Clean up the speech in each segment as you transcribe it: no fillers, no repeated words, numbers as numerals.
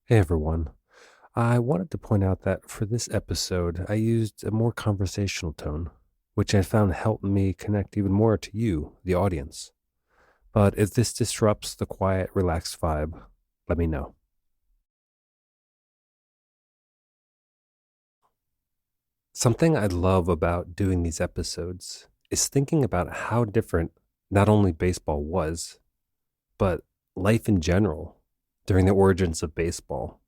Hey everyone. I wanted to point out that for this episode, I used a more conversational tone, which I found helped me connect even more to you, the audience. But if this disrupts the quiet, relaxed vibe, let me know. Something I love about doing these episodes is thinking about how different not only baseball was, but life in general during the origins of baseball.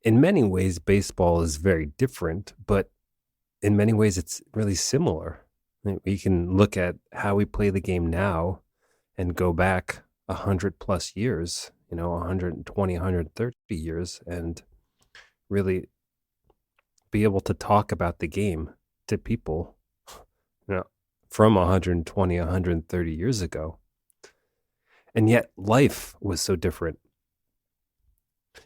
In many ways, baseball is very different, but in many ways, it's really similar. We can look at how we play the game now and go back 100 plus years, 120, 130 years, and really be able to talk about the game to people, you know, from 120, 130 years ago. And yet life was so different.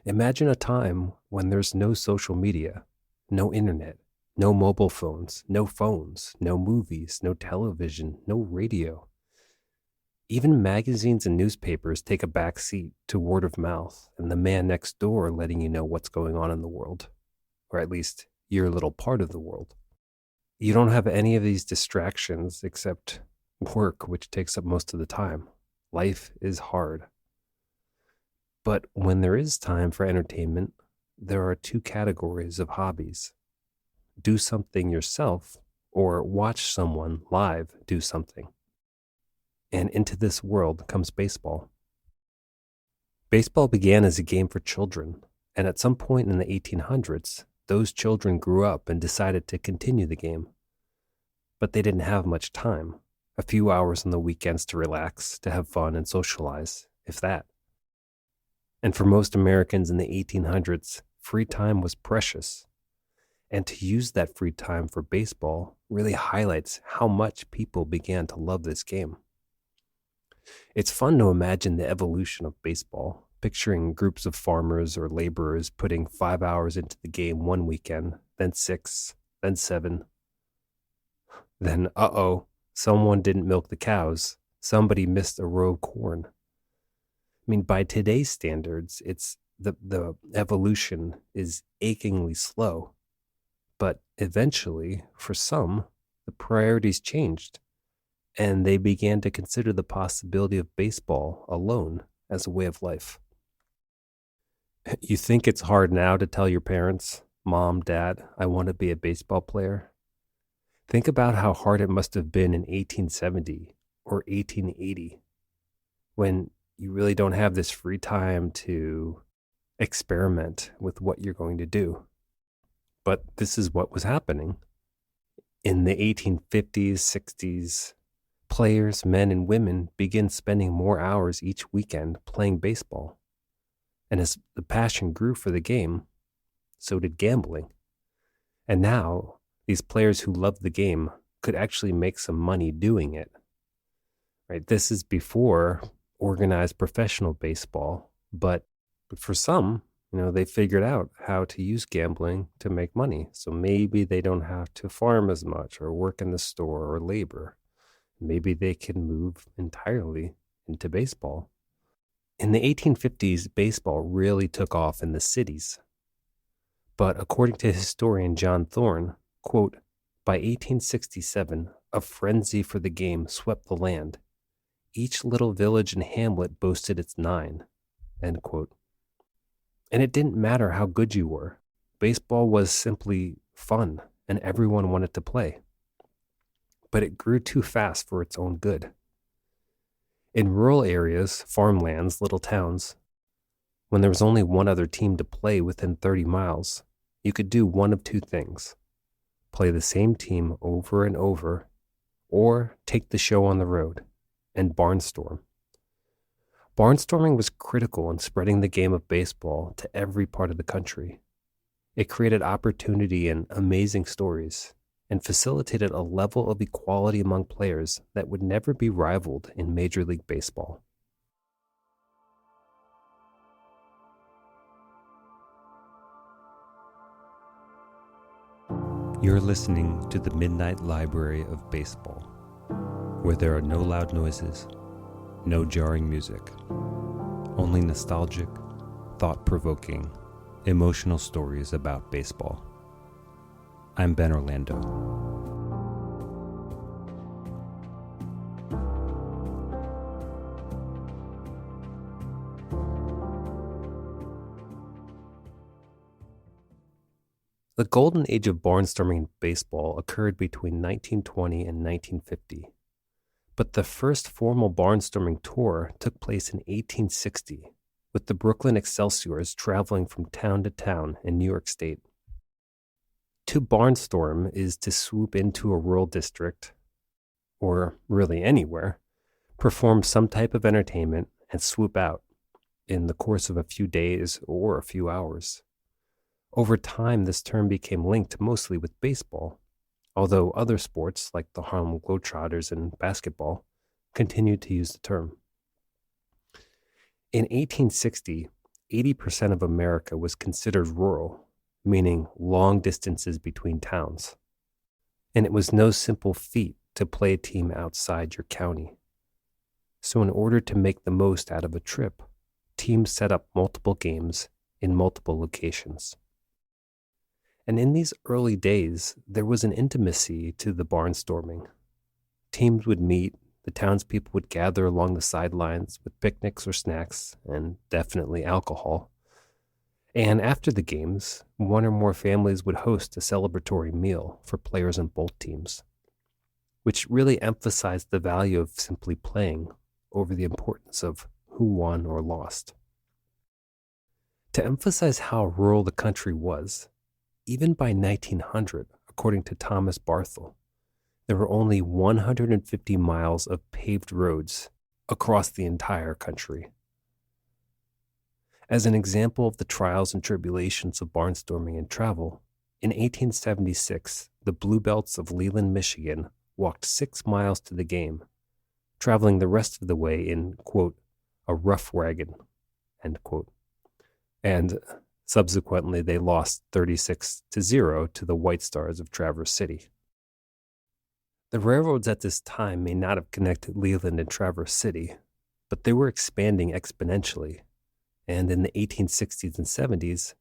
Imagine a time when there's no social media, no internet, no mobile phones, no movies, no television, no radio. Even magazines and newspapers take a back seat to word of mouth and the man next door letting you know what's going on in the world, or at least your little part of the world. You don't have any of these distractions except work, which takes up most of the time. Life is hard. But when there is time for entertainment, there are two categories of hobbies: do something yourself or watch someone live do something. And into this world comes baseball. Baseball began as a game for children, and at some point in the 1800s, those children grew up and decided to continue the game. But they didn't have much time, a few hours on the weekends to relax, to have fun and socialize, if that. And for most Americans in the 1800s, free time was precious. And to use that free time for baseball really highlights how much people began to love this game. It's fun to imagine the evolution of baseball, picturing groups of farmers or laborers putting 5 hours into the game one weekend, then 6, then 7. Then, someone didn't milk the cows. Somebody missed a row of corn. I mean, by today's standards, it's the evolution is achingly slow. But eventually, for some, the priorities changed, and they began to consider the possibility of baseball alone as a way of life. You think it's hard now to tell your parents, Mom, Dad, I want to be a baseball player? Think about how hard it must have been in 1870 or 1880 when you really don't have this free time to experiment with what you're going to do. But this is what was happening. In the 1850s, 60s, players, men and women, began spending more hours each weekend playing baseball. And as the passion grew for the game, so did gambling. And now, these players who loved the game could actually make some money doing it. Right? This is before organized professional baseball, but for some, they figured out how to use gambling to make money. So maybe they don't have to farm as much or work in the store or labor. Maybe they can move entirely into baseball. In the 1850s, baseball really took off in the cities. But according to historian John Thorne, quote, by 1867, a frenzy for the game swept the land. Each little village and hamlet boasted its 9, end quote. And it didn't matter how good you were. Baseball was simply fun, and everyone wanted to play. But it grew too fast for its own good. In rural areas, farmlands, little towns, when there was only one other team to play within 30 miles, you could do one of two things: play the same team over and over, or take the show on the road and barnstorm. Barnstorming was critical in spreading the game of baseball to every part of the country. It created opportunity and amazing stories, and facilitated a level of equality among players that would never be rivaled in Major League Baseball. You're listening to the Midnight Library of Baseball, where there are no loud noises, no jarring music, only nostalgic, thought-provoking, emotional stories about baseball. I'm Ben Orlando. The golden age of barnstorming in baseball occurred between 1920 and 1950, but the first formal barnstorming tour took place in 1860, with the Brooklyn Excelsiors traveling from town to town in New York State. To barnstorm is to swoop into a rural district, or really anywhere, perform some type of entertainment, and swoop out in the course of a few days or a few hours. Over time, this term became linked mostly with baseball, although other sports like the Harlem Globetrotters and basketball continued to use the term. In 1860, 80% of America was considered rural, meaning long distances between towns. And it was no simple feat to play a team outside your county. So in order to make the most out of a trip, teams set up multiple games in multiple locations. And in these early days, there was an intimacy to the barnstorming. Teams would meet, the townspeople would gather along the sidelines with picnics or snacks, and definitely alcohol. And after the games, one or more families would host a celebratory meal for players on both teams, which really emphasized the value of simply playing over the importance of who won or lost. To emphasize how rural the country was, even by 1900, according to Thomas Barthel, there were only 150 miles of paved roads across the entire country. As an example of the trials and tribulations of barnstorming and travel, in 1876, the Bluebelts of Leland, Michigan, walked 6 miles to the game, traveling the rest of the way in, quote, a rough wagon, end quote. And subsequently, they lost 36-0 to the White Stars of Traverse City. The railroads at this time may not have connected Leland and Traverse City, but they were expanding exponentially. And in the 1860s and 70s,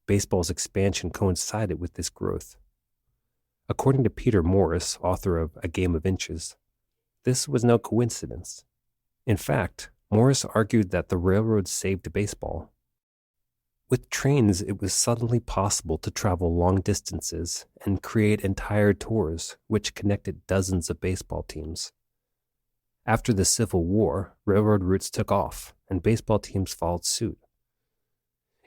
baseball's expansion coincided with this growth. According to Peter Morris, author of A Game of Inches, this was no coincidence. In fact, Morris argued that the railroads saved baseball. With trains, it was suddenly possible to travel long distances and create entire tours which connected dozens of baseball teams. After the Civil War, railroad routes took off, and baseball teams followed suit.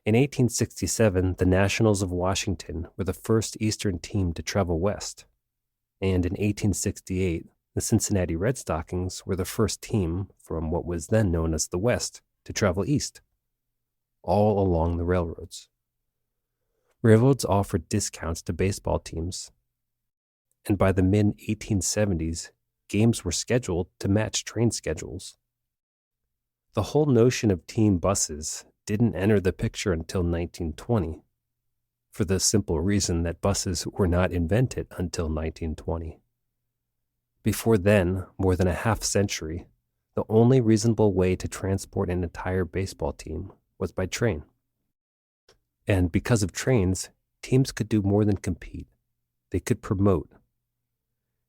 In 1867, the Nationals of Washington were the first Eastern team to travel west, and in 1868, the Cincinnati Red Stockings were the first team from what was then known as the West to travel east, all along the railroads. Railroads offered discounts to baseball teams, and by the mid-1870s, games were scheduled to match train schedules. The whole notion of team buses didn't enter the picture until 1920, for the simple reason that buses were not invented until 1920. Before then, more than a half century, the only reasonable way to transport an entire baseball team was by train. And because of trains, teams could do more than compete. They could promote.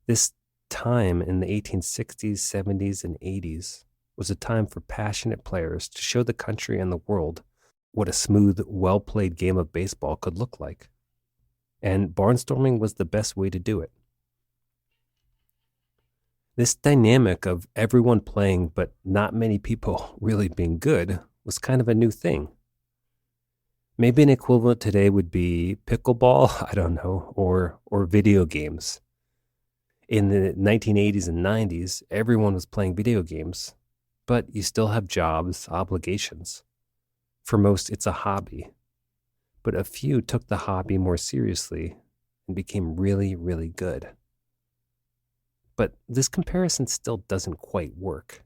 This time in the 1860s, 70s, and 80s was a time for passionate players to show the country and the world what a smooth, well-played game of baseball could look like. And barnstorming was the best way to do it. This dynamic of everyone playing but not many people really being good was kind of a new thing. Maybe an equivalent today would be pickleball, I don't know, or video games. In the 1980s and 90s, everyone was playing video games, but you still have jobs, obligations. For most, it's a hobby. But a few took the hobby more seriously and became really, really good. But this comparison still doesn't quite work,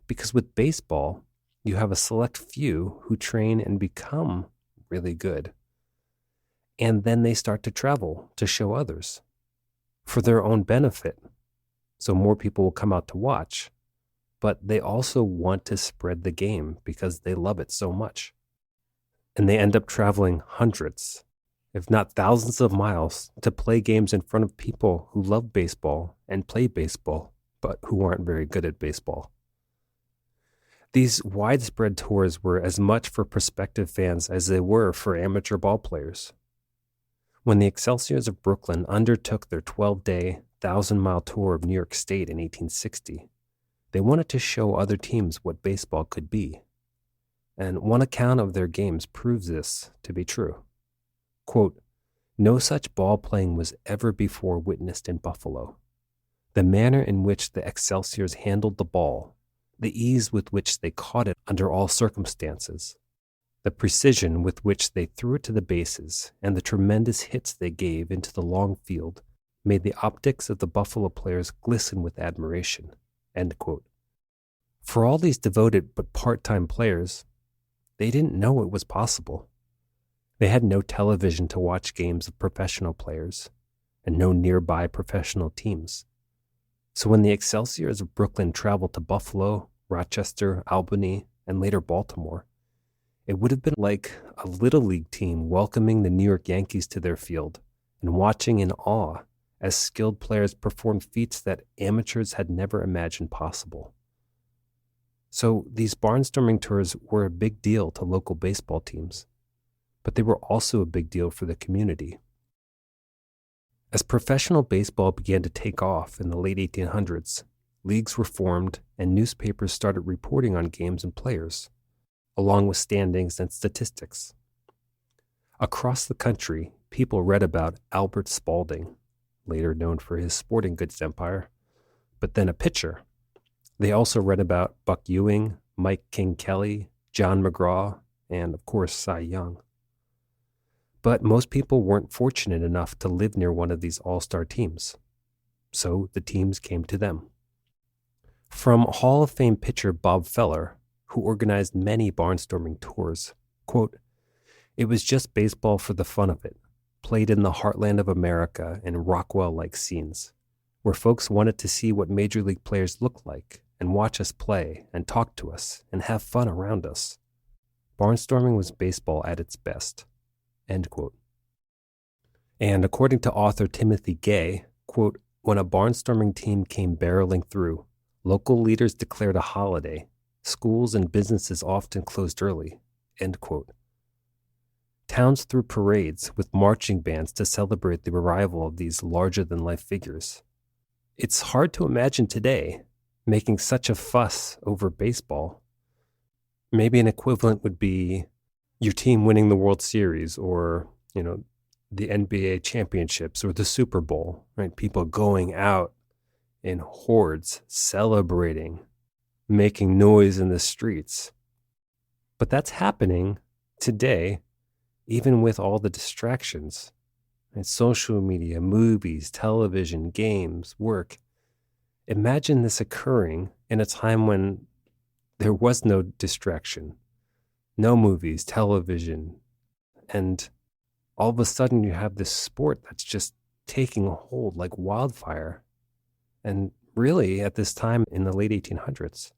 because with baseball, you have a select few who train and become really good. And then they start to travel to show others for their own benefit. So more people will come out to watch, but they also want to spread the game because they love it so much. And they end up traveling hundreds, if not thousands of miles to play games in front of people who love baseball and play baseball, but who aren't very good at baseball. These widespread tours were as much for prospective fans as they were for amateur ball players. When the Excelsiors of Brooklyn undertook their 12-day, 1,000-mile tour of New York State in 1860, they wanted to show other teams what baseball could be. And one account of their games proves this to be true. Quote, "No such ball playing was ever before witnessed in Buffalo. The manner in which the Excelsiors handled the ball, the ease with which they caught it under all circumstances, the precision with which they threw it to the bases, and the tremendous hits they gave into the long field made the optics of the Buffalo players glisten with admiration." End quote. For all these devoted but part-time players, they didn't know it was possible. They had no television to watch games of professional players and no nearby professional teams. So when the Excelsiors of Brooklyn traveled to Buffalo, Rochester, Albany, and later Baltimore, it would have been like a Little League team welcoming the New York Yankees to their field and watching in awe as skilled players performed feats that amateurs had never imagined possible. So these barnstorming tours were a big deal to local baseball teams, but they were also a big deal for the community. As professional baseball began to take off in the late 1800s, leagues were formed and newspapers started reporting on games and players, along with standings and statistics. Across the country, people read about Albert Spalding, later known for his sporting goods empire, but then a pitcher. They also read about Buck Ewing, Mike King Kelly, John McGraw, and of course Cy Young. But most people weren't fortunate enough to live near one of these all-star teams, so the teams came to them. From Hall of Fame pitcher Bob Feller, who organized many barnstorming tours, quote, "It was just baseball for the fun of it, played in the heartland of America in Rockwell-like scenes, where folks wanted to see what major league players looked like and watch us play and talk to us and have fun around us. Barnstorming was baseball at its best." End quote. And according to author Timothy Gay, quote, "When a barnstorming team came barreling through, local leaders declared a holiday. Schools and businesses often closed early." End quote. Towns threw parades with marching bands to celebrate the arrival of these larger-than-life figures. It's hard to imagine today making such a fuss over baseball. Maybe an equivalent would be your team winning the World Series or, the NBA championships or the Super Bowl, right? People going out in hordes, celebrating, making noise in the streets. But that's happening today, even with all the distractions, right? Social media, movies, television, games, work. Imagine this occurring in a time when there was no distraction, no movies, television, and all of a sudden you have this sport that's just taking a hold like wildfire. And really, at this time in the late 1800s,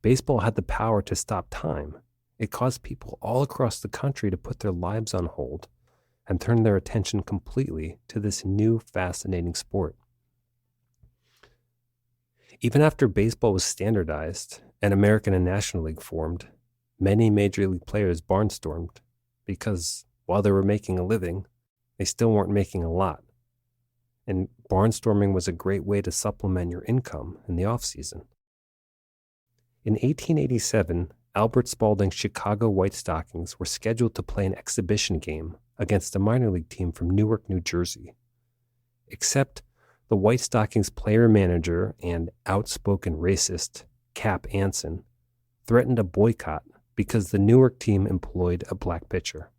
baseball had the power to stop time. It caused people all across the country to put their lives on hold and turn their attention completely to this new fascinating sport. Even after baseball was standardized and American and National League formed, many major league players barnstormed because while they were making a living, they still weren't making a lot. And barnstorming was a great way to supplement your income in the off-season. In 1887, Albert Spalding's Chicago White Stockings were scheduled to play an exhibition game against a minor league team from Newark, New Jersey. Except the White Stockings player-manager and outspoken racist, Cap Anson, threatened a boycott because the Newark team employed a black pitcher.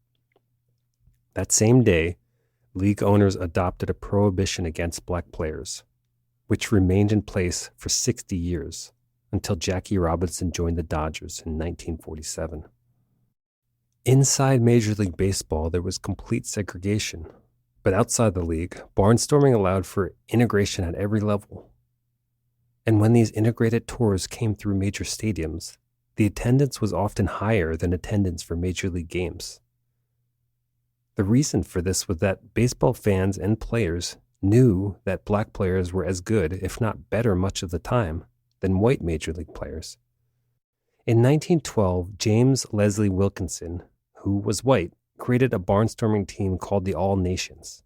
That same day, league owners adopted a prohibition against black players, which remained in place for 60 years until Jackie Robinson joined the Dodgers in 1947. Inside Major League Baseball, there was complete segregation, but outside the league, barnstorming allowed for integration at every level. And when these integrated tours came through major stadiums, the attendance was often higher than attendance for Major League games. The reason for this was that baseball fans and players knew that black players were as good, if not better much of the time, than white major league players. In 1912, James Leslie Wilkinson, who was white, created a barnstorming team called the All Nations.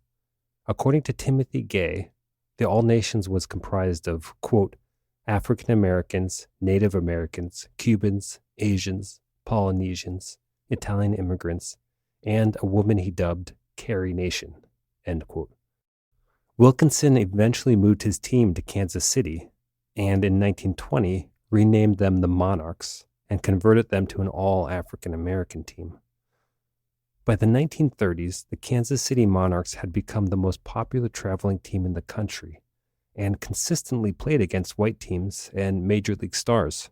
According to Timothy Gay, the All Nations was comprised of, quote, African Americans, Native Americans, Cubans, Asians, Polynesians, Italian immigrants, and a woman he dubbed Carrie Nation, end quote. Wilkinson eventually moved his team to Kansas City, and in 1920 renamed them the Monarchs and converted them to an all-African American team. By the 1930s, the Kansas City Monarchs had become the most popular traveling team in the country and consistently played against white teams and major league stars.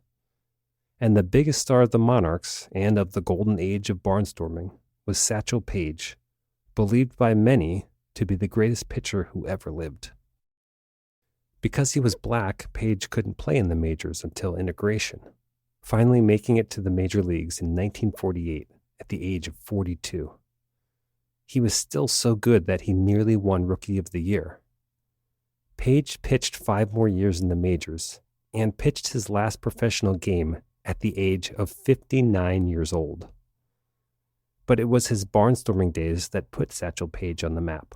And the biggest star of the Monarchs and of the golden age of barnstorming was Satchel Paige, believed by many to be the greatest pitcher who ever lived. Because he was black, Paige couldn't play in the majors until integration, finally making it to the major leagues in 1948 at the age of 42. He was still so good that he nearly won Rookie of the Year. Paige pitched 5 more years in the majors and pitched his last professional game at the age of 59 years old. But it was his barnstorming days that put Satchel Paige on the map.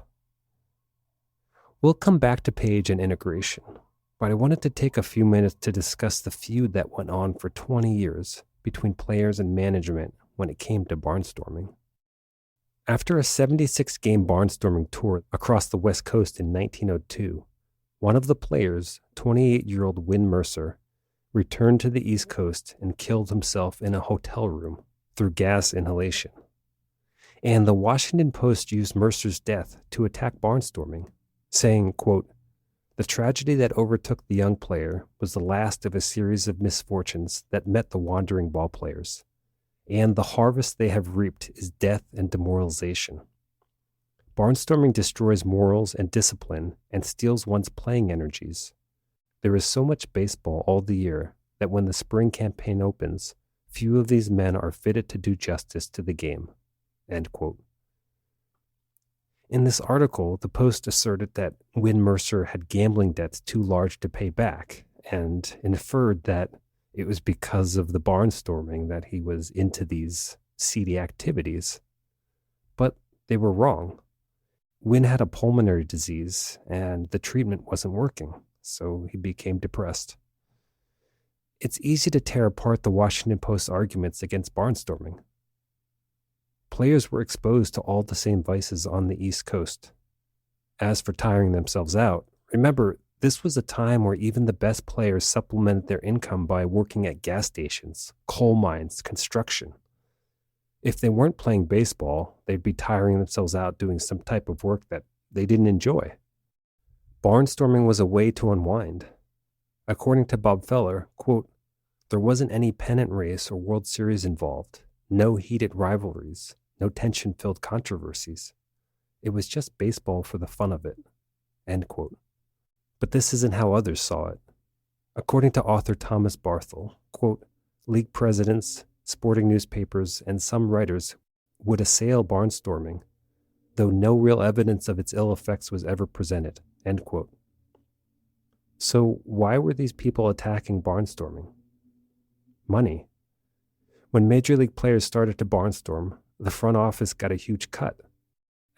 We'll come back to Paige and integration, but I wanted to take a few minutes to discuss the feud that went on for 20 years between players and management when it came to barnstorming. After a 76-game barnstorming tour across the West Coast in 1902, one of the players, 28-year-old Win Mercer, returned to the East Coast and killed himself in a hotel room through gas inhalation. And the Washington Post used Mercer's death to attack barnstorming, saying, quote, "The tragedy that overtook the young player was the last of a series of misfortunes that met the wandering ball players, and the harvest they have reaped is death and demoralization. Barnstorming destroys morals and discipline and steals one's playing energies. There is so much baseball all the year that when the spring campaign opens, few of these men are fitted to do justice to the game." End quote. In this article, the Post asserted that Win Mercer had gambling debts too large to pay back and inferred that it was because of the barnstorming that he was into these seedy activities. But they were wrong. Win had a pulmonary disease and the treatment wasn't working, so he became depressed. It's easy to tear apart the Washington Post's arguments against barnstorming. Players were exposed to all the same vices on the East Coast. As for tiring themselves out, remember, this was a time where even the best players supplemented their income by working at gas stations, coal mines, construction. If they weren't playing baseball, they'd be tiring themselves out doing some type of work that they didn't enjoy. Barnstorming was a way to unwind. According to Bob Feller, quote, "There wasn't any pennant race or World Series involved, no heated rivalries, no tension-filled controversies. It was just baseball for the fun of it." End quote. But this isn't how others saw it. According to author Thomas Barthel, quote, "League presidents, sporting newspapers, and some writers would assail barnstorming, though no real evidence of its ill effects was ever presented." End quote. So why were these people attacking barnstorming? Money. When Major League players started to barnstorm, the front office got a huge cut,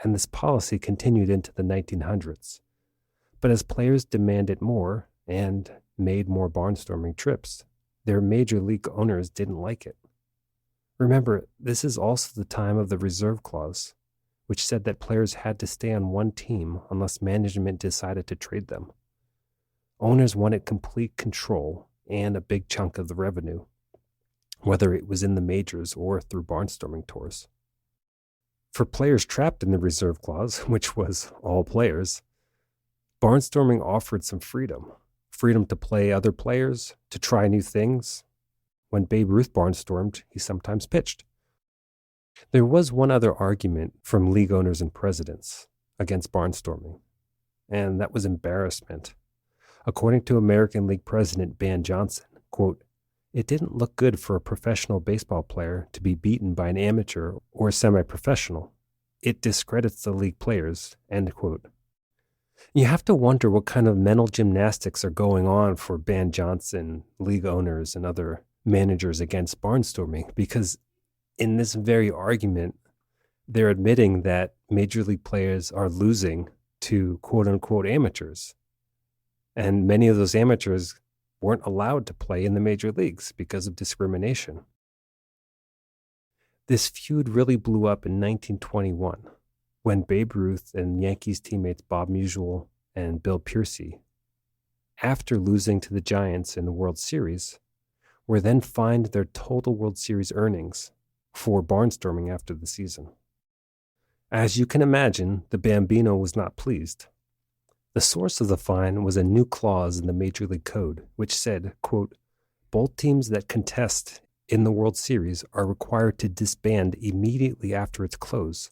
and this policy continued into the 1900s. But as players demanded more and made more barnstorming trips, their Major League owners didn't like it. Remember, this is also the time of the reserve clause, which said that players had to stay on one team unless management decided to trade them. Owners wanted complete control and a big chunk of the revenue, whether it was in the majors or through barnstorming tours. For players trapped in the reserve clause, which was all players, barnstorming offered some freedom to play other players, to try new things. When Babe Ruth barnstormed, he sometimes pitched. There was one other argument from league owners and presidents against barnstorming, and that was embarrassment. According to American League President Ban Johnson, quote, "It didn't look good for a professional baseball player to be beaten by an amateur or a semi-professional. it discredits the league players, end quote. You have to wonder what kind of mental gymnastics are going on for Ban Johnson, league owners, and other managers against barnstorming, because in this very argument, they're admitting that major league players are losing to quote-unquote amateurs. And many of those amateurs weren't allowed to play in the major leagues because of discrimination. This feud really blew up in 1921 when Babe Ruth and Yankees teammates Bob Musial and Bill Piercy, after losing to the Giants in the World Series, were then fined their total World Series earnings for barnstorming after the season. As you can imagine, the Bambino was not pleased. The source of the fine was a new clause in the Major League Code, which said, quote, both teams that contest in the World Series are required to disband immediately after its close,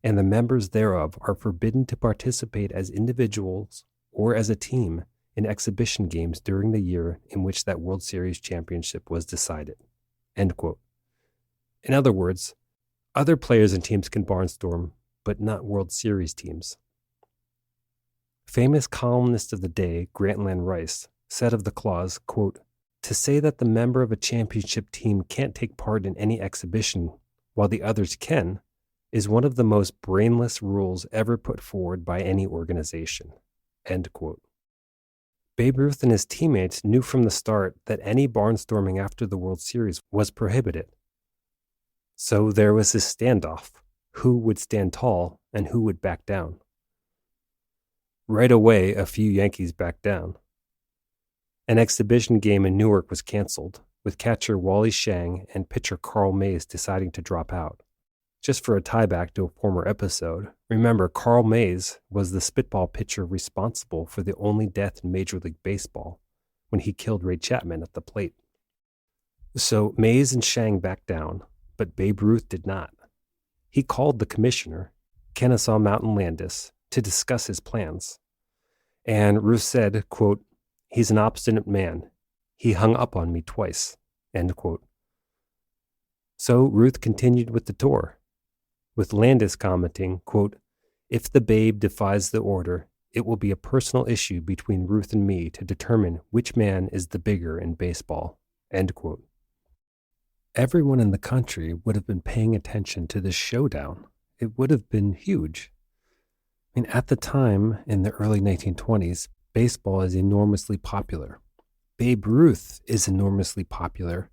and the members thereof are forbidden to participate as individuals or as a team in exhibition games during the year in which that World Series championship was decided, end quote. In other words, other players and teams can barnstorm, but not World Series teams. Famous columnist of the day, Grantland Rice, said of the clause, quote, to say that the member of a championship team can't take part in any exhibition while the others can is one of the most brainless rules ever put forward by any organization, end quote. Babe Ruth and his teammates knew from the start that any barnstorming after the World Series was prohibited. So there was this standoff, who would stand tall and who would back down. Right away, a few Yankees backed down. An exhibition game in Newark was canceled, with catcher Wally Shang and pitcher Carl Mays deciding to drop out. Just for a tieback to a former episode, remember Carl Mays was the spitball pitcher responsible for the only death in Major League Baseball when he killed Ray Chapman at the plate. So Mays and Shang backed down, but Babe Ruth did not. He called the commissioner, Kennesaw Mountain Landis, to discuss his plans. And Ruth said, quote, he's an obstinate man. He hung up on me twice, end quote. So Ruth continued with the tour, with Landis commenting, quote, if the Babe defies the order, it will be a personal issue between Ruth and me to determine which man is the bigger in baseball, end quote. Everyone in the country would have been paying attention to this showdown. It would have been huge. I mean, at the time, in the early 1920s, baseball is enormously popular. Babe Ruth is enormously popular.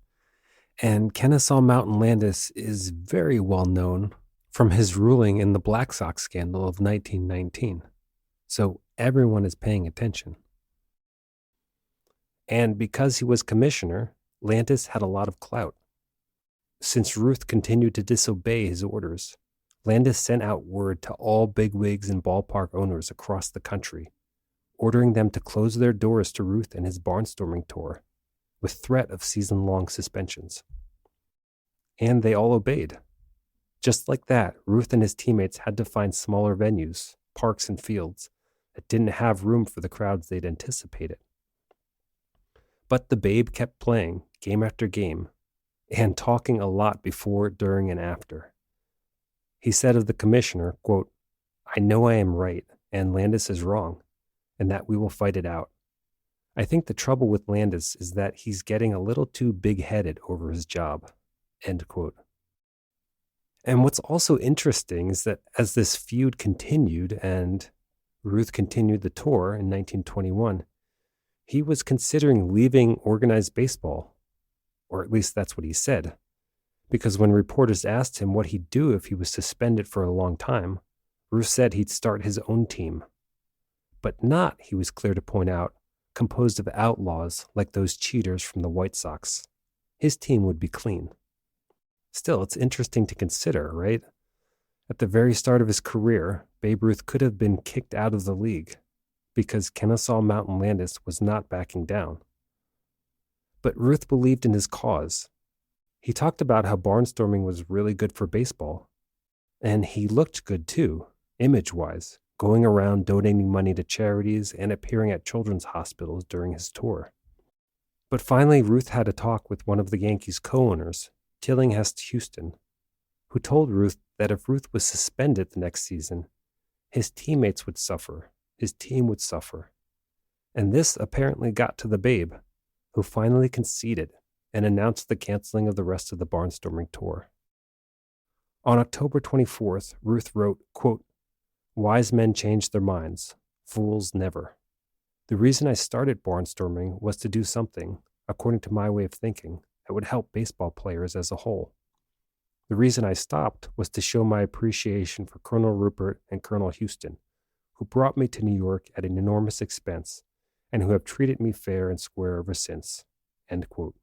And Kennesaw Mountain Landis is very well known from his ruling in the Black Sox scandal of 1919. So everyone is paying attention. And because he was commissioner, Landis had a lot of clout. Since Ruth continued to disobey his orders, Landis sent out word to all bigwigs and ballpark owners across the country, ordering them to close their doors to Ruth and his barnstorming tour, with threat of season-long suspensions. And they all obeyed. Just like that, Ruth and his teammates had to find smaller venues, parks and fields, that didn't have room for the crowds they'd anticipated. But the Babe kept playing, game after game, and talking a lot before, during, and after. He said of the commissioner, quote, I know I am right, and Landis is wrong, and that we will fight it out. I think the trouble with Landis is that he's getting a little too big-headed over his job, end quote. And what's also interesting is that as this feud continued and Ruth continued the tour in 1921, he was considering leaving organized baseball, or at least that's what he said, because when reporters asked him what he'd do if he was suspended for a long time, Ruth said he'd start his own team. But not, he was clear to point out, composed of outlaws like those cheaters from the White Sox. His team would be clean. Still, it's interesting to consider, right? At the very start of his career, Babe Ruth could have been kicked out of the league because Kennesaw Mountain Landis was not backing down. But Ruth believed in his cause. He talked about how barnstorming was really good for baseball. And he looked good too, image-wise, going around donating money to charities and appearing at children's hospitals during his tour. But finally, Ruth had a talk with one of the Yankees' co-owners, Tillinghast Houston, who told Ruth that if Ruth was suspended the next season, his teammates would suffer, his team would suffer. And this apparently got to the Babe, who finally conceded and announced the canceling of the rest of the Barnstorming tour. On October 24th, Ruth wrote, quote, "Wise men change their minds, fools never. The reason I started Barnstorming was to do something, according to my way of thinking, that would help baseball players as a whole. The reason I stopped was to show my appreciation for Colonel Rupert and Colonel Houston, who brought me to New York at an enormous expense and who have treated me fair and square ever since." End quote.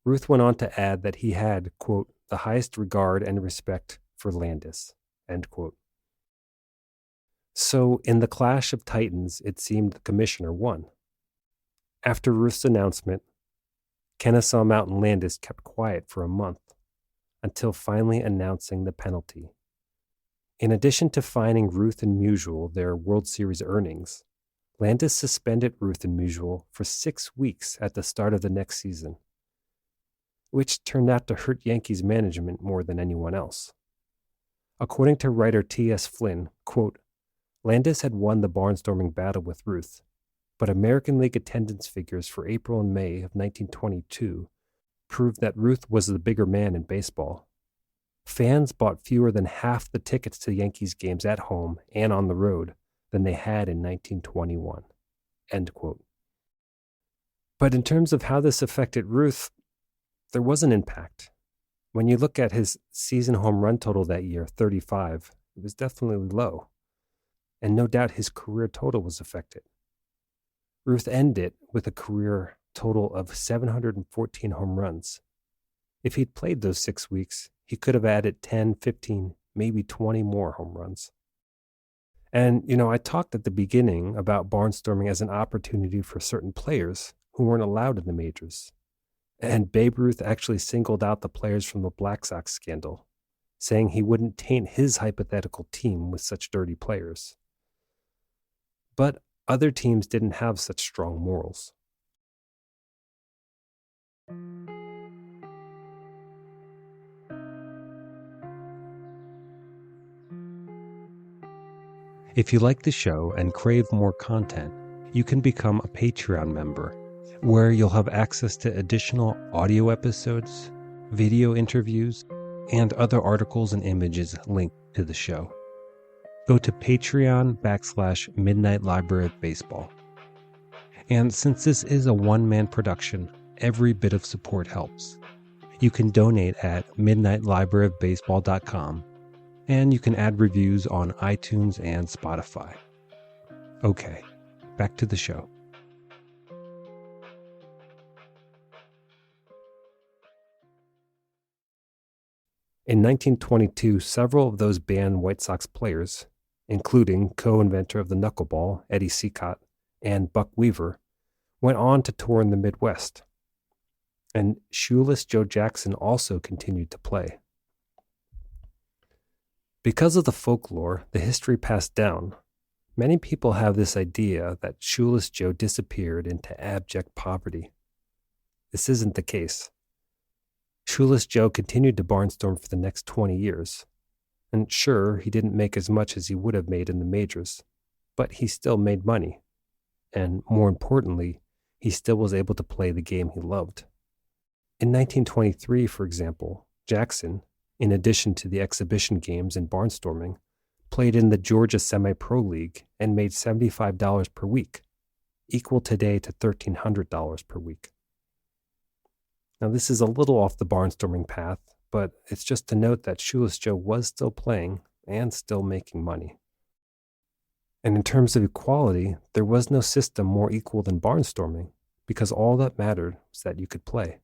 Ruth went on to add that he had, quote, "the highest regard and respect for Landis," end quote. So in the clash of titans, it seemed the commissioner won. After Ruth's announcement, Kennesaw Mountain Landis kept quiet for a month, until finally announcing the penalty. In addition to fining Ruth and Musial their World Series earnings, Landis suspended Ruth and Musial for 6 weeks at the start of the next season, which turned out to hurt Yankees management more than anyone else. According to writer T.S. Flynn, quote, "Landis had won the Barnstorming battle with Ruth, but American League attendance figures for April and May of 1922 proved that Ruth was the bigger man in baseball. Fans bought fewer than half the tickets to Yankees games at home and on the road than they had in 1921. End quote. But in terms of how this affected Ruth, there was an impact. When you look at his season home run total that year, 35, it was definitely low. And no doubt his career total was affected. Ruth ended with a career total of 714 home runs. If he'd played those 6 weeks, he could have added 10, 15, maybe 20 more home runs. And, I talked at the beginning about barnstorming as an opportunity for certain players who weren't allowed in the majors. And Babe Ruth actually singled out the players from the Black Sox scandal, saying he wouldn't taint his hypothetical team with such dirty players. But other teams didn't have such strong morals. If you like the show and crave more content, you can become a Patreon member, where you'll have access to additional audio episodes, video interviews, and other articles and images linked to the show. Go to Patreon/Midnight Library of Baseball. And since this is a one-man production, every bit of support helps. You can donate at midnightlibraryofbaseball.com, and you can add reviews on iTunes and Spotify. Okay, back to the show. In 1922, several of those banned White Sox players, including co-inventor of the knuckleball, Eddie Seacott, and Buck Weaver, went on to tour in the Midwest. And shoeless Joe Jackson also continued to play. Because of the folklore, the history passed down, many people have this idea that shoeless Joe disappeared into abject poverty. This isn't the case. Shoeless Joe continued to barnstorm for the next 20 years. And sure, he didn't make as much as he would have made in the majors, but he still made money. And more importantly, he still was able to play the game he loved. In 1923, for example, Jackson, in addition to the exhibition games and barnstorming, played in the Georgia Semi-Pro League and made $75 per week, equal today to $1,300 per week. Now, this is a little off the barnstorming path, but it's just to note that Shoeless Joe was still playing and still making money. And in terms of equality, there was no system more equal than barnstorming, because all that mattered was that you could play.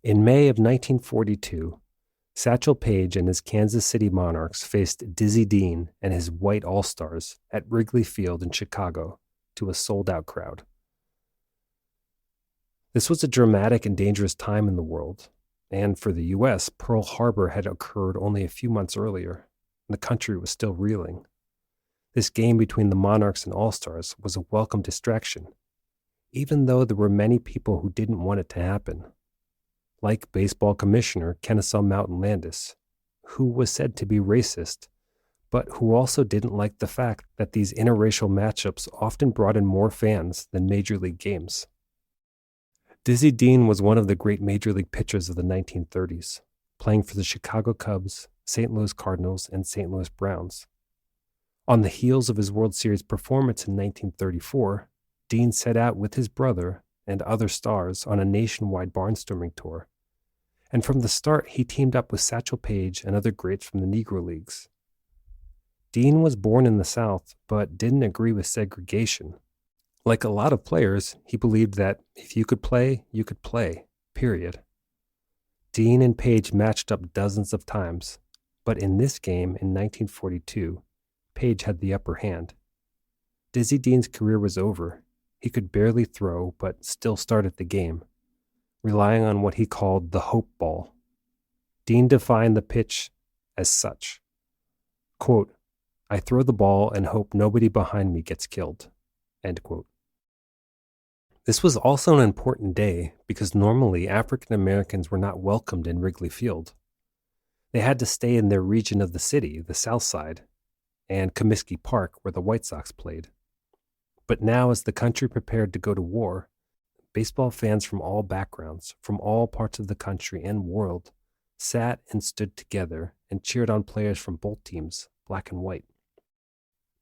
In May of 1942, Satchel Paige and his Kansas City Monarchs faced Dizzy Dean and his White All-Stars at Wrigley Field in Chicago to a sold-out crowd. This was a dramatic and dangerous time in the world, and for the U.S., Pearl Harbor had occurred only a few months earlier, and the country was still reeling. This game between the Monarchs and All-Stars was a welcome distraction, even though there were many people who didn't want it to happen. like baseball commissioner Kennesaw Mountain Landis, who was said to be racist, but who also didn't like the fact that these interracial matchups often brought in more fans than Major League games. Dizzy Dean was one of the great Major League pitchers of the 1930s, playing for the Chicago Cubs, St. Louis Cardinals, and St. Louis Browns. On the heels of his World Series performance in 1934, Dean set out with his brother and other stars on a nationwide barnstorming tour, and from the start he teamed up with Satchel Paige and other greats from the Negro Leagues. Dean was born in the South, but didn't agree with segregation. Like a lot of players, he believed that if you could play, period. Dean and Paige matched up dozens of times, but in this game in 1942, Paige had the upper hand. Dizzy Dean's career was over. He could barely throw, but still started the game, relying on what he called the hope ball. Dean defined the pitch as such. Quote, "I throw the ball and hope nobody behind me gets killed." End quote. This was also an important day because normally African Americans were not welcomed in Wrigley Field. They had to stay in their region of the city, the South Side, and Comiskey Park, where the White Sox played. But now, as the country prepared to go to war, baseball fans from all backgrounds, from all parts of the country and world, sat and stood together and cheered on players from both teams, black and white.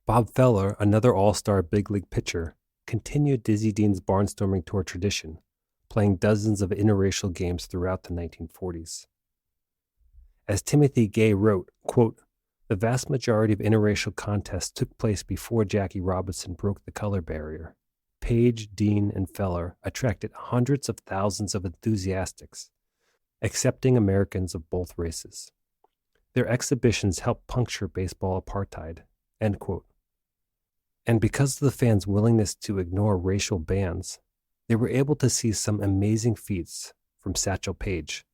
Bob Feller, another all-star big league pitcher, continued Dizzy Dean's barnstorming tour tradition, playing dozens of interracial games throughout the 1940s. As Timothy Gay wrote, quote, "The vast majority of interracial contests took place before Jackie Robinson broke the color barrier. Paige, Dean, and Feller attracted hundreds of thousands of enthusiasts, accepting Americans of both races. Their exhibitions helped puncture baseball apartheid." End quote. And because of the fans' willingness to ignore racial bans, they were able to see some amazing feats from Satchel Paige.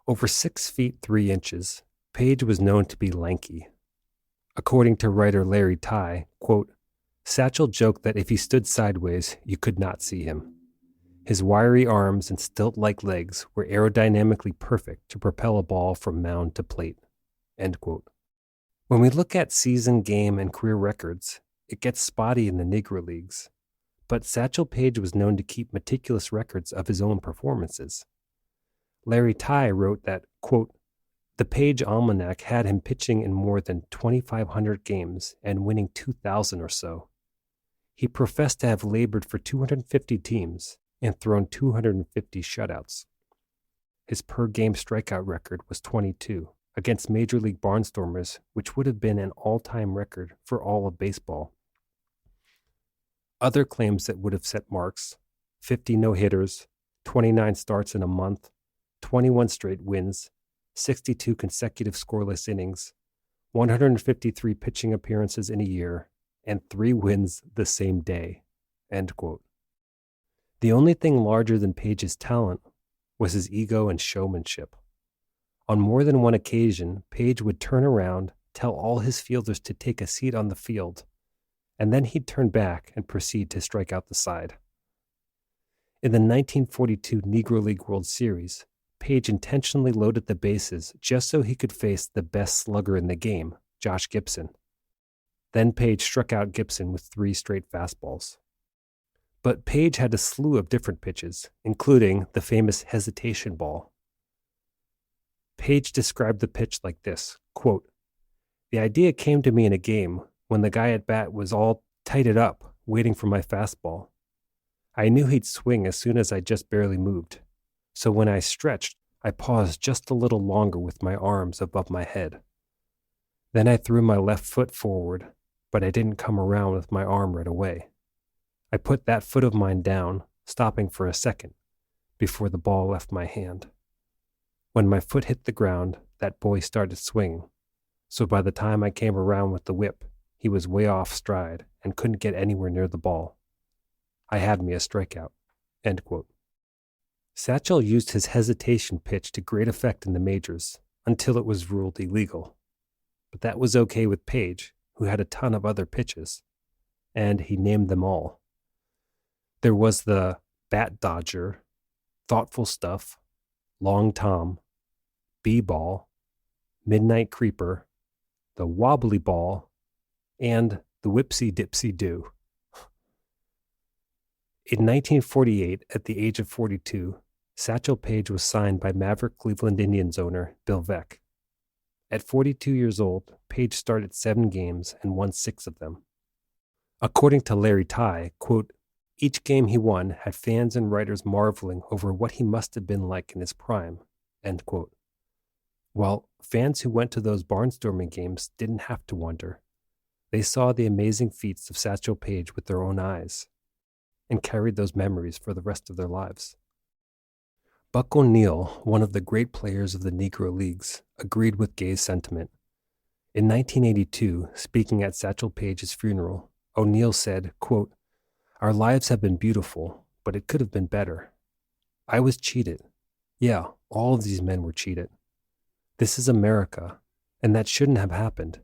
Over 6 feet 3 inches, Paige was known to be lanky. According to writer Larry Tye, quote, "Satchel joked that if he stood sideways, you could not see him. His wiry arms and stilt-like legs were aerodynamically perfect to propel a ball from mound to plate." End quote. When we look at season, game, and career records, it gets spotty in the Negro Leagues, but Satchel Paige was known to keep meticulous records of his own performances. Larry Tye wrote that, quote, "The Paige Almanac had him pitching in more than 2,500 games and winning 2,000 or so. He professed to have labored for 250 teams and thrown 250 shutouts. His per-game strikeout record was 22, against Major League barnstormers, which would have been an all-time record for all of baseball. Other claims that would have set marks: 50 no-hitters, 29 starts in a month, 21 straight wins, 62 consecutive scoreless innings, 153 pitching appearances in a year, and 3 wins the same day." End quote. The only thing larger than Paige's talent was his ego and showmanship. On more than one occasion, Paige would turn around, tell all his fielders to take a seat on the field, and then he'd turn back and proceed to strike out the side. In the 1942 Negro League World Series, Paige intentionally loaded the bases just so he could face the best slugger in the game, Josh Gibson. Then Paige struck out Gibson with 3 straight fastballs. But Paige had a slew of different pitches, including the famous hesitation ball. Paige described the pitch like this, quote, "The idea came to me in a game when the guy at bat was all tighted up, waiting for my fastball. I knew he'd swing as soon as I just barely moved. So when I stretched, I paused just a little longer with my arms above my head. Then I threw my left foot forward, but I didn't come around with my arm right away. I put that foot of mine down, stopping for a second, before the ball left my hand. When my foot hit the ground, that boy started swinging. So by the time I came around with the whip, he was way off stride and couldn't get anywhere near the ball. I had me a strikeout." End quote. Satchel used his hesitation pitch to great effect in the majors until it was ruled illegal. But that was okay with Paige, who had a ton of other pitches, and he named them all. There was the bat dodger, Thoughtful Stuff, Long Tom, B-Ball, Midnight Creeper, The Wobbly Ball, and The Whipsy Dipsy Do. In 1948, at the age of 42, Satchel Paige was signed by Maverick Cleveland Indians owner Bill Veeck. At 42 years old, Paige started 7 games and won 6 of them. According to Larry Ty, quote, each game he won had fans and writers marveling over what he must have been like in his prime, end quote. While fans who went to those Barnstorming games didn't have to wonder. They saw the amazing feats of Satchel Paige with their own eyes and carried those memories for the rest of their lives. Buck O'Neil, one of the great players of the Negro Leagues, agreed with Gay's sentiment. In 1982, speaking at Satchel Paige's funeral, O'Neil said, quote, our lives have been beautiful, but it could have been better. I was cheated. Yeah, all of these men were cheated. This is America, and that shouldn't have happened.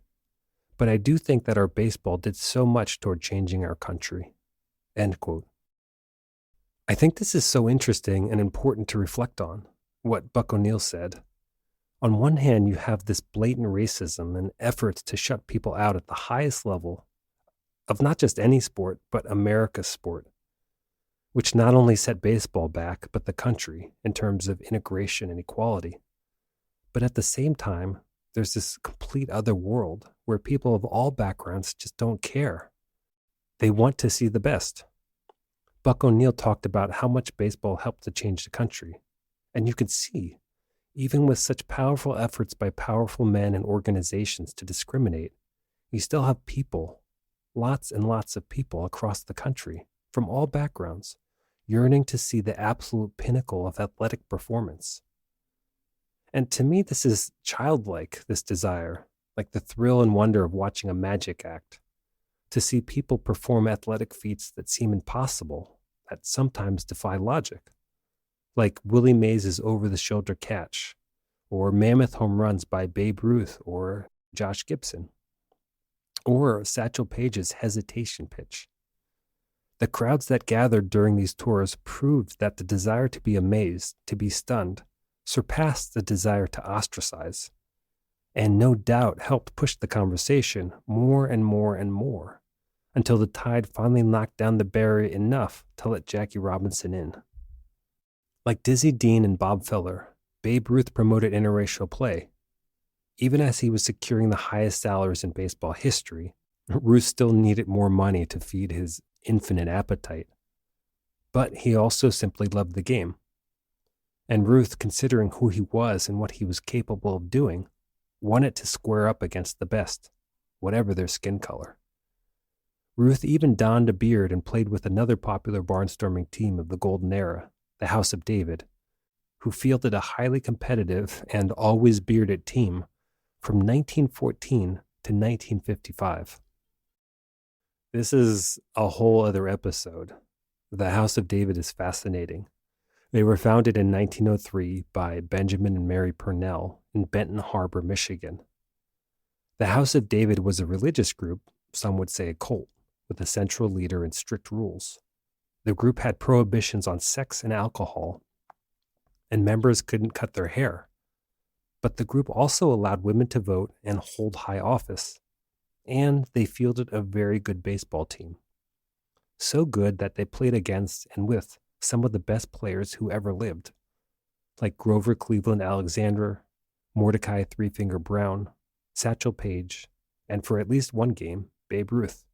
But I do think that our baseball did so much toward changing our country. End quote. I think this is so interesting and important to reflect on, what Buck O'Neil said. On one hand, you have this blatant racism and efforts to shut people out at the highest level of not just any sport, but America's sport, which not only set baseball back, but the country in terms of integration and equality. But at the same time, there's this complete other world where people of all backgrounds just don't care. They want to see the best. Buck O'Neil talked about how much baseball helped to change the country. And you could see, even with such powerful efforts by powerful men and organizations to discriminate, you still have people, lots and lots of people across the country, from all backgrounds, yearning to see the absolute pinnacle of athletic performance. And to me, this is childlike, this desire, like the thrill and wonder of watching a magic act, to see people perform athletic feats that seem impossible, that sometimes defy logic, like Willie Mays' over-the-shoulder catch, or mammoth home runs by Babe Ruth or Josh Gibson, or Satchel Paige's hesitation pitch. The crowds that gathered during these tours proved that the desire to be amazed, to be stunned, surpassed the desire to ostracize, and no doubt helped push the conversation more and more and more, until the tide finally knocked down the barrier enough to let Jackie Robinson in. Like Dizzy Dean and Bob Feller, Babe Ruth promoted interracial play. Even as he was securing the highest salaries in baseball history, Ruth still needed more money to feed his infinite appetite. But he also simply loved the game. And Ruth, considering who he was and what he was capable of doing, wanted to square up against the best, whatever their skin color. Ruth even donned a beard and played with another popular barnstorming team of the Golden Era, the House of David, who fielded a highly competitive and always bearded team from 1914 to 1955. This is a whole other episode. The House of David is fascinating. They were founded in 1903 by Benjamin and Mary Purnell in Benton Harbor, Michigan. The House of David was a religious group, some would say a cult, with a central leader and strict rules. The group had prohibitions on sex and alcohol, and members couldn't cut their hair. But the group also allowed women to vote and hold high office, and they fielded a very good baseball team. So good that they played against and with some of the best players who ever lived, like Grover Cleveland Alexander, Mordecai Three Finger Brown, Satchel Paige, and for at least one game, Babe Ruth.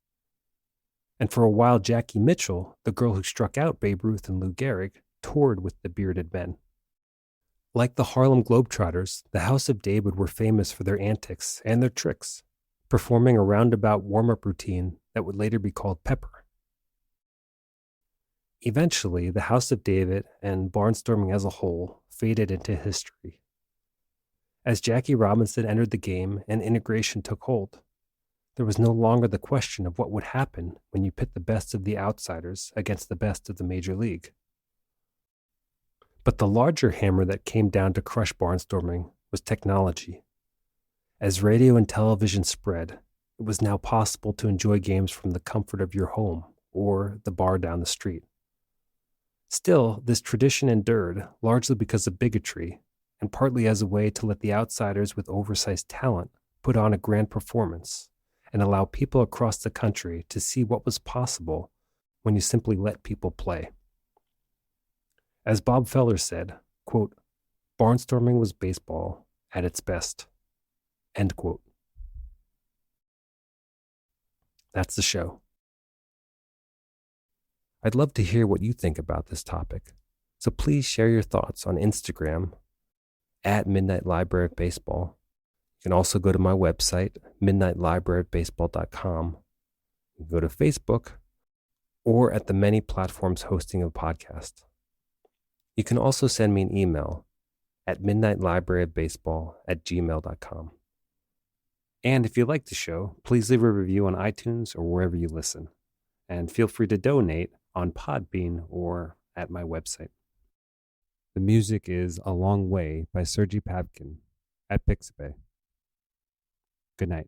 And for a while, Jackie Mitchell, the girl who struck out Babe Ruth and Lou Gehrig, toured with the bearded men. Like the Harlem Globetrotters, the House of David were famous for their antics and their tricks, performing a roundabout warm-up routine that would later be called Pepper. Eventually, the House of David and barnstorming as a whole faded into history. As Jackie Robinson entered the game and integration took hold, there was no longer the question of what would happen when you pit the best of the outsiders against the best of the major league. But the larger hammer that came down to crush barnstorming was technology. As radio and television spread, it was now possible to enjoy games from the comfort of your home or the bar down the street. Still, this tradition endured largely because of bigotry, and partly as a way to let the outsiders with oversized talent put on a grand performance and allow people across the country to see what was possible when you simply let people play. As Bob Feller said, quote, "Barnstorming was baseball at its best." End quote. That's the show. I'd love to hear what you think about this topic, so please share your thoughts on Instagram at Midnight Library of Baseball. You can also go to my website, midnightlibraryofbaseball.com. You can go to Facebook or at the many platforms hosting a podcast. You can also send me an email at midnightlibraryofbaseball@gmail.com. And if you like the show, please leave a review on iTunes or wherever you listen. And feel free to donate on Podbean or at my website. The music is A Long Way by Sergei Pavkin at Pixabay. Good night.